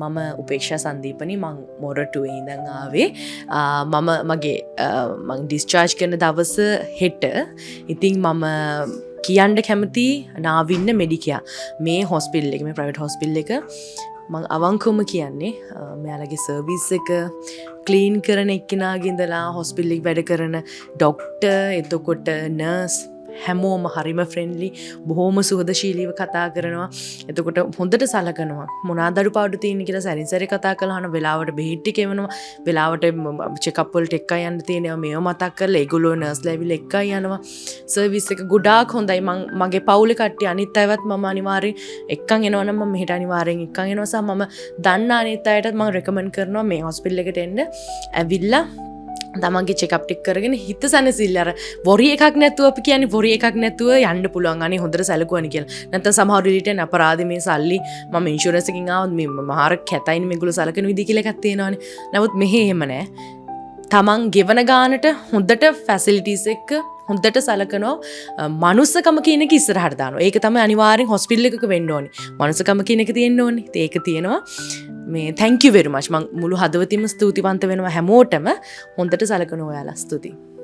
මම උපේක්ෂා සංදීපනි මං මොරටුවේ ඉඳන් ආවේ මම ඩිස්චාර්ජ් කරන දවස හෙට ඉතින් මම කියන්න කැමති නාවින්න මෙඩිකයා මේ හොස්පිටල් එක මේ ප්‍රයිවට් හොස්පිටල් එක මං අවංකවම කියන්නේ මෙයාලගේ සර්විස් එක ක්ලීන් කරන එක්කෙනාගේඳලා හොස්පිටල් එක වැඩ කරන ඩොක්ටර් එතකොට නර්ස් හැමෝම හරිම ෆ්‍රෙන්ඩ්ලි බොහෝම සුහදශීලීව කතා කරනවා එතකොට හොඳට සලකනවා මොනවාද අඩුපාඩු තියෙන කියලා සැරින් සැරේ කතා කරලා වෙලාවට බෙහෙත් ටික එවනවා වෙලාවට චෙක්අප් වලට එක්කයි යන්න තියෙනවා මේව මතක් කරලා ඒගොල්ලෝ නර්ස්ලා ඇවිල්ලා එක්කයි යනවා සර්විස් එක ගොඩාක් හොඳයි මගේ පවුලේ කට්ටිය අනිත් අයවත් මම අනිවාර්යෙන් එක්කන් එනවනම් මම මෙහෙට අනිවාර්යෙන් එක්කන් එනවා සහ මම දන්න අනිත් අයටත් මම රෙකමන්ඩ් කරනවා මේ හොස්පිටල් එකට එන්න ඇවිල්ලා තමන්ගේ චෙකප් ටික කරගෙන හිත සැනසෙල්ල අර වොරි එකක් නැතුව අපි කියන්නේ වොරි එකක් නැතුව යන්න පුළුවන් අනේ හොඳට සැලකුවානි කියලා. නැත්නම් සමහර රිලේටඩ් අපරාධ මේ සල්ලි මම ඉන්ෂුරන්ස් එකකින් ආවොත් මේ මහාර කැතයිනේ මේගොල්ලෝ සලකන විදිහ කියලා එකක් තියෙනවානේ. නමුත් මෙහෙ එහෙම නැහැ. තමන් ගෙවන ගානට හොඳට ෆැසිලිටිස් එක්ක හොඳට සලකනවා මනුස්සකම කියන එක ඉස්සරහට දානවා. ඒක තමයි අනිවාර්යෙන් හොස්පිටල් එකක වෙන්න ඕනේ. මනුස්සකම කියන එක තියෙන්න ඕනේ. ඒක තියෙනවා. මේ thank you very much මම මුළු හදවතින්ම ස්තුතිවන්ත වෙනවා හැමෝටම හොඳට සලකන ඔයාලා ස්තුතියි